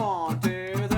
1, 2, 3.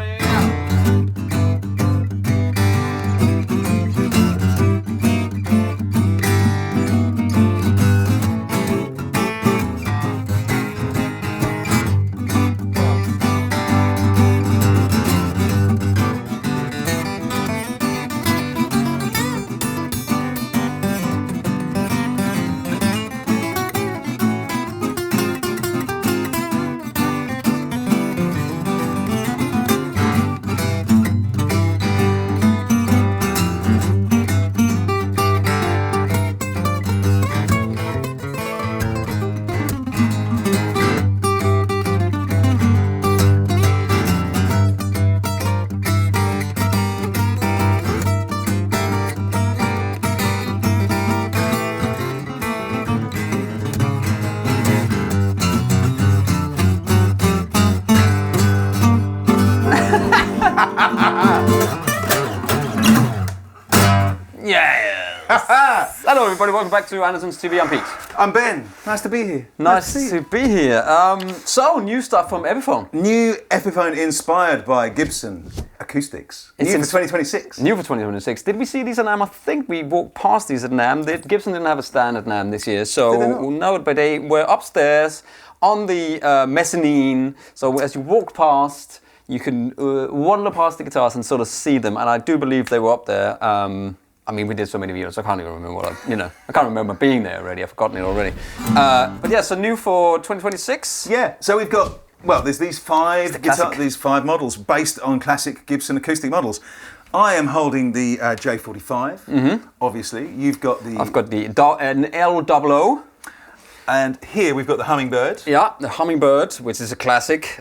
Hello everybody, welcome back to Andertons TV. I'm Pete. I'm Ben. Nice to be here. Nice to be here. So, new stuff from Epiphone. New Epiphone inspired by Gibson Acoustics. New for 2026. New for 2026. Did we see these at NAMM? I think we walked past these at NAMM. Gibson didn't have a stand at NAMM this year, so no, but they were upstairs on the mezzanine. So as you walked past, you can waddle past the guitars and sort of see them. And I do believe they were up there. I mean, we did so many videos, I can't even remember what I can't remember being there already. I've forgotten it already. But yeah, so new for 2026. Yeah. So we've got there's these these five models based on classic Gibson acoustic models. I am holding the J45. Obviously, you've got the. I've got the an L00. And here we've got the Hummingbird. Yeah, the Hummingbird, which is a classic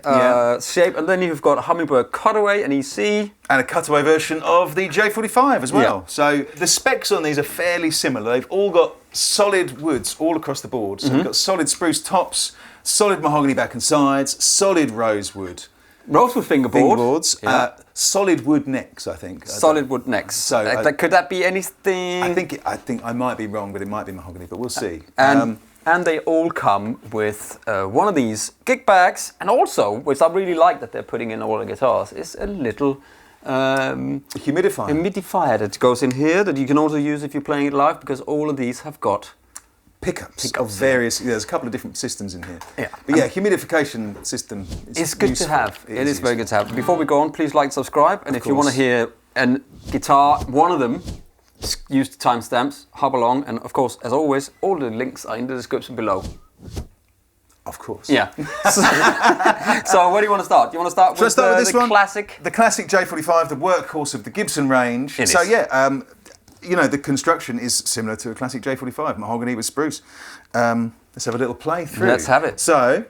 shape. And then you've got a Hummingbird Cutaway, an EC. And a cutaway version of the J45 as well. Yeah. So the specs on these are fairly similar. They've all got solid woods all across the board. So we've got solid spruce tops, solid mahogany back and sides, solid rosewood. Rosewood fingerboards. Solid wood necks, I think. Solid wood necks. So could that be anything? I think I might be wrong, but it might be mahogany, but we'll see. And they all come with one of these gig bags, and also, which I really like that they're putting in all the guitars, is a little humidifier that goes in here that you can also use if you're playing it live, because all of these have got pickups of various. There's a couple of different systems in here. Yeah, but yeah, humidification system. It's good to have. It is very good to have. Before we go on, please like, subscribe, and if you want to hear a guitar, one of them. Use the timestamps, hop along, and of course, as always, all the links are in the description below. Of course. Yeah. So where do you want to start? Do you want to start with the classic? The classic J45, the workhorse of the Gibson range. It is. The construction is similar to a classic J45, mahogany with spruce. Let's have a little play through. Let's have it. So.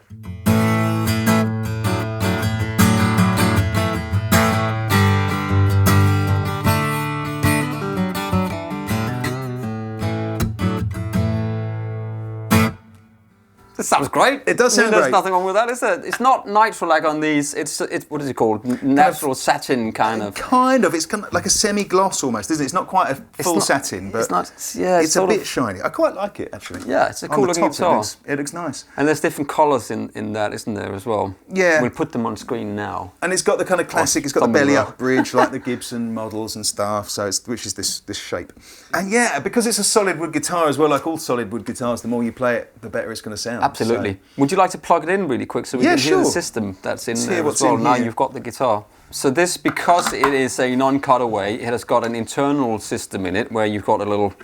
It sounds great. It does sound great. There's nothing wrong with that, is there? It's not nitro like on these. It's what is it called? Natural satin kind of. Kind of. It's kind of like a semi-gloss almost, isn't it? It's not quite a full satin, but it's a bit shiny. I quite like it actually. Yeah, it's a cool looking guitar. It looks nice. And there's different colours in that, isn't there, as well? Yeah. We'll put them on screen now. And it's got the kind of classic. It's got the belly up bridge like the Gibson models and stuff. So which is this shape. And yeah, because it's a solid wood guitar as well. Like all solid wood guitars, the more you play it, the better it's going to sound. Absolutely. So. Would you like to plug it in really quick so we can hear the system that's in there as well? Now you've got the guitar. So this, because it is a non-cutaway, it has got an internal system in it where you've got a little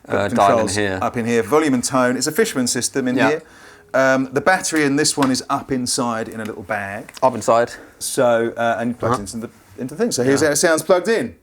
dial in here. Up in here, volume and tone. It's a Fishman system in here. The battery in this one is up inside in a little bag. Up inside. So and you plug it into the thing. So here's how it sounds plugged in.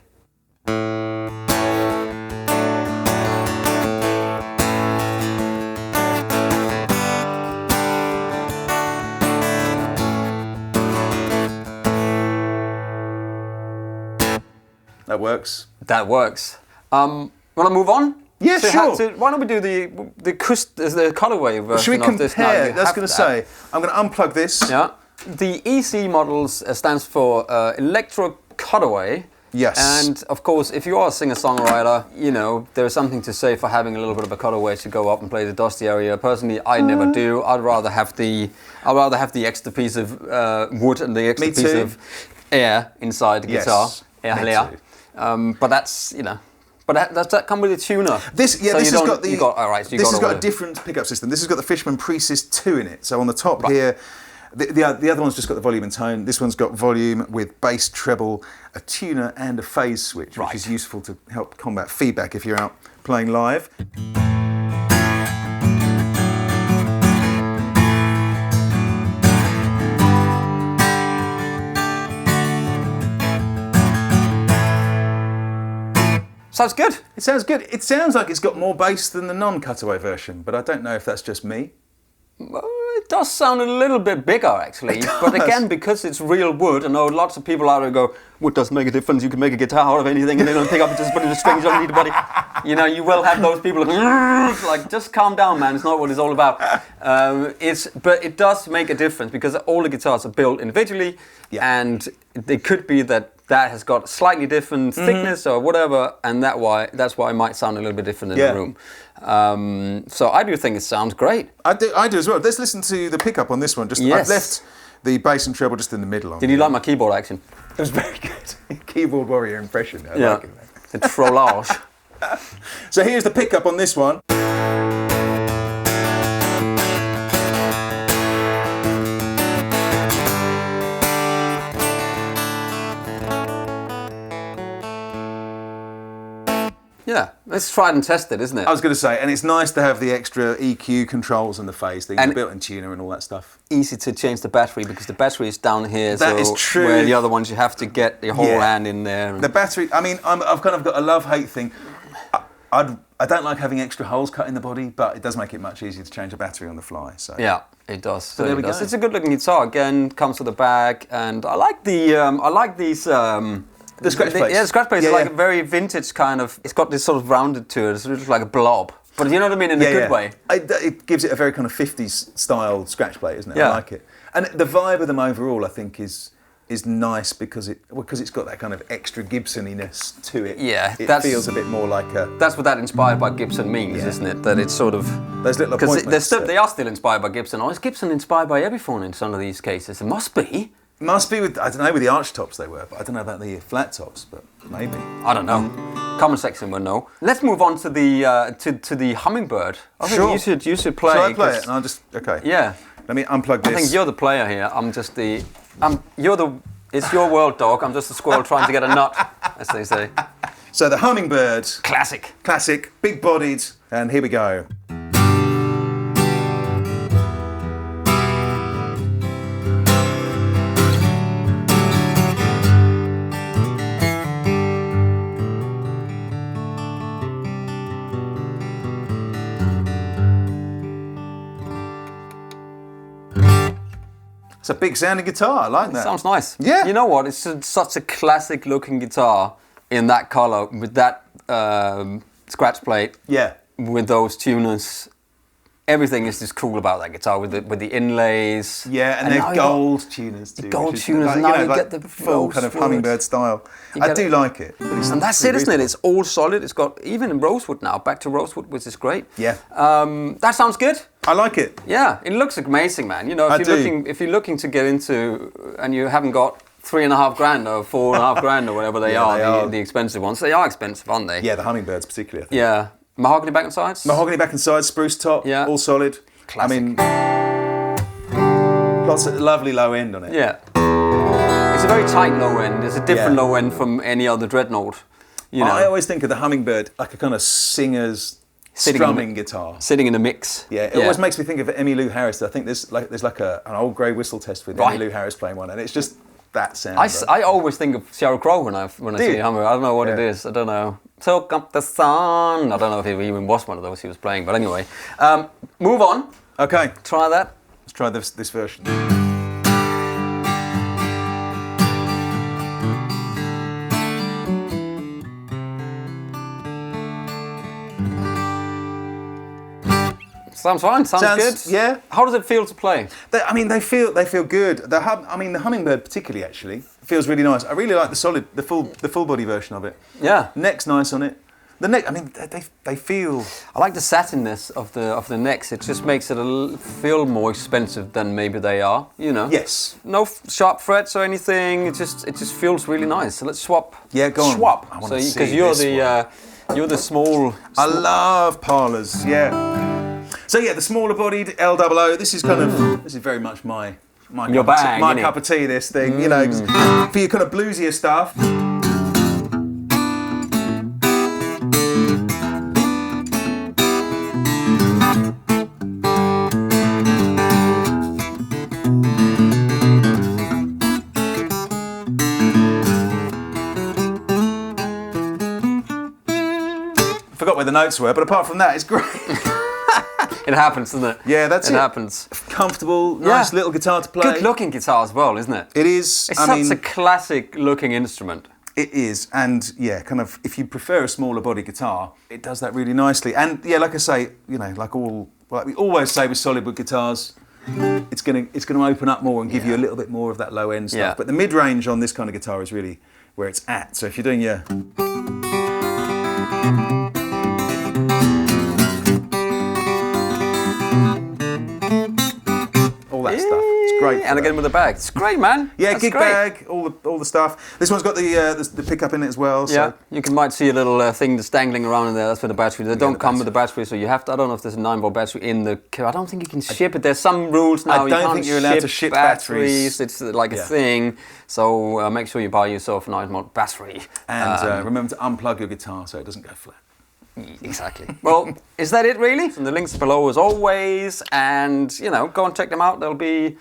That works. That works. Want to move on? Yeah, sure. Why don't we do the cutaway version Should we compare? Of this now? That's going to say. I'm going to unplug this. Yeah. The EC models stands for Electro Cutaway, Yes. And of course, if you are a singer-songwriter, you know, there's something to say for having a little bit of a cutaway to go up and play the dusty area. Personally, I never do. I'd rather have the extra piece of wood and the extra piece of air inside the guitar. Air. But that's, you know. But does that come with a tuner? This has got a different pickup system. This has got the Fishman Presys 2 in it. So on the top here, the other one's just got the volume and tone. This one's got volume with bass, treble, a tuner and a phase switch, which is useful to help combat feedback if you're out playing live. Sounds good. It sounds good. It sounds like it's got more bass than the non-cutaway version, but I don't know if that's just me. It does sound a little bit bigger, actually. But again, because it's real wood, I know lots of people out there go, wood doesn't make a difference, you can make a guitar out of anything, and they don't pick up and just put in the strings, you don't need the body. You know, you will have those people like, just calm down, man, it's not what it's all about. But it does make a difference, because all the guitars are built individually, and it could be that has got slightly different thickness or whatever, and that's why it might sound a little bit different in the room. So I do think it sounds great. I do as well. Let's listen to the pickup on this one. I've left the bass and treble just in the middle. Did you like my keyboard action? It was very good. Keyboard warrior impression. I like it, man. The trollage. So here's the pickup on this one. Yeah, it's tried and tested, isn't it? I was going to say, and it's nice to have the extra EQ controls and the phase thing, and the built-in tuner and all that stuff. Easy to change the battery, because the battery is down here. That is true. Where the other ones you have to get your whole hand in there. The battery, I mean, I've kind of got a love-hate thing. I don't like having extra holes cut in the body, but it does make it much easier to change a battery on the fly. So yeah, it does. So there we go. It's a good-looking guitar. Again, comes with a bag, and I like these. The scratch plates. The scratch plates are like a very vintage kind of. It's got this sort of rounded to it. It looks like a blob. But you know what I mean, in a good way. It gives it a very kind of 50s style scratch plate, isn't it? Yeah. I like it. And the vibe of them overall, I think, is nice because it's got that kind of extra Gibsoniness to it. Yeah, it feels a bit more like a. That's what that inspired by Gibson means, isn't it? That it's sort of those little appointments. They are still inspired by Gibson. Or is Gibson inspired by Epiphone in some of these cases? It must be. Must be with, I don't know, with the arch tops they were, but I don't know about the flat tops, but maybe. I don't know. Comment section will know. Let's move on to the to the Hummingbird. I think you should play. Shall I play it? And I'll just Yeah. Let me unplug this. I think you're the player here. I'm just the. It's your world, dog. I'm just a squirrel trying to get a nut, as they say. So the Hummingbird. Classic, big-bodied, and here we go. It's a big sounding guitar, I like that. Sounds nice. Yeah. You know what? It's such a classic looking guitar in that colour with that scratch plate. Yeah. With those tuners. Everything is just cool about that guitar with the inlays. Yeah, and they're gold tuners too. Gold tuners, and now you get the full kind of Hummingbird style. I do like it. And that's it, isn't it? It's all solid. It's got even in rosewood now, back to rosewood, which is great. Yeah. That sounds good. I like it. Yeah, it looks amazing, man. You know, if you're looking to get into, and you haven't got $3,500 or $4,500 or whatever they are, the expensive ones. They are expensive, aren't they? Yeah, the Hummingbirds particularly, I think. Yeah. Mahogany back and sides? Mahogany back and sides, spruce top, all solid. Classic. I mean, lots of lovely low end on it. Yeah. It's a very tight low end. It's a different low end from any other dreadnought. You know. I always think of the Hummingbird like a kind of singer's strumming guitar. Sitting in a mix. Yeah, it always makes me think of Emmylou Harris. I think there's like an old grey whistle test with Emmylou Harris playing one, and it's just that sound. I always think of Sheryl Crow when I see a Hummingbird. I don't know what it is. I don't know. Soak up the sun. I don't know if it even was one of those he was playing, but anyway. Move on. Okay. Try that. Let's try this version. Sounds fine. Sounds good. Yeah. How does it feel to play? They feel good. The Hummingbird particularly actually feels really nice. I really like the full body version of it. Yeah. Neck's nice on it. The neck, I mean, they feel. I like the satinness of the necks. It just makes it feel more expensive than maybe they are. You know. Yes. No sharp frets or anything. It just feels really nice. So let's swap. Yeah, go on. Swap. I want to see because you're the small. I love parlours. Yeah. So yeah, the smaller bodied L00. This is kind of this is very much my Your bag, my innit? cup of tea. This thing, you know, 'cause for your kind of bluesier stuff. Forgot where the notes were, but apart from that, it's great. It happens, doesn't it? Yeah, that's it. It happens. Comfortable, nice little guitar to play. Good looking guitar as well, isn't it? It is. It's such a classic looking instrument. It is, and yeah, kind of. If you prefer a smaller body guitar, it does that really nicely. And yeah, like I say, you know, like we always say with solid wood guitars, it's gonna open up more and give you a little bit more of that low end stuff. Yeah. But the mid range on this kind of guitar is really where it's at. So if you're doing your all that stuff. It's great. And again with the bag. It's great, man. Yeah, That's gig great. bag, all the stuff. This one's got the pickup in it as well. So. Yeah, you might see a little thing that's dangling around in there. That's for the battery. They don't come with the battery, so you have to. I don't know if there's a 9-volt battery in the. I don't think you can ship it. There's some rules now. I don't think you're allowed to ship batteries. It's like a thing. So make sure you buy yourself a 9-volt battery. And remember to unplug your guitar so it doesn't go flat. Exactly. Well, is that it really? And the links below as always. And you know, go and check them out. They'll be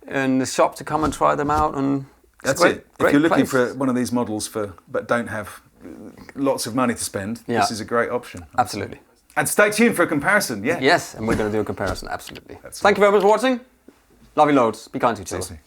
in the shop to come and try them out. And that's it. If you're looking for one of these models but don't have lots of money to spend, this is a great option. Absolutely. And stay tuned for a comparison. Yeah. Yes, and we're going to do a comparison. Absolutely. Thank you very much for watching. Love you loads. Be kind to each other.